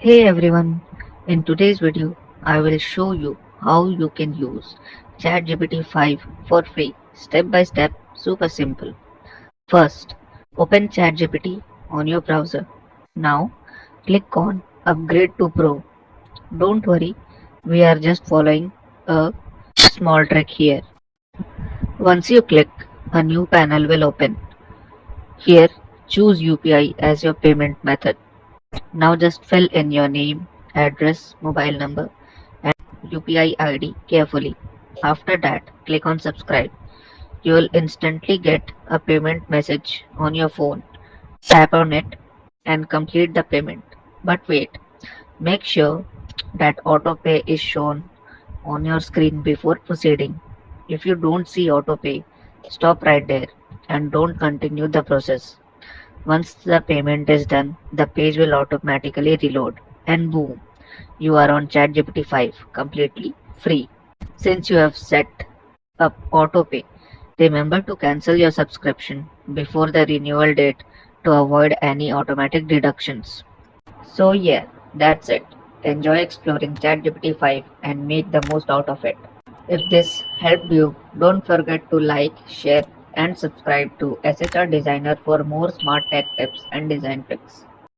Hey everyone, in today's video, I will show you how you can use ChatGPT 5 for free, step by step, super simple. First, open ChatGPT on your browser. Now, click on Upgrade to Pro. Don't worry, we are just following a small trick here. Once you click, a new panel will open. Here, choose UPI as your payment method. Now just fill in your name, address, mobile number, and UPI ID carefully. After that, click on subscribe. You will instantly get a payment message on your phone. Tap on it and complete the payment. But wait, make sure that autopay is shown on your screen before proceeding. If you don't see autopay, stop right there and don't continue the process. Once the payment is done, the page will automatically reload and boom, you are on ChatGPT 5 completely free. Since you have set up autopay, remember to cancel your subscription before the renewal date to avoid any automatic deductions. So yeah, that's it. Enjoy exploring ChatGPT 5 and make the most out of it. If this helped you, don't forget to like, share and subscribe to SHR Designer for more smart tech tips and design tricks.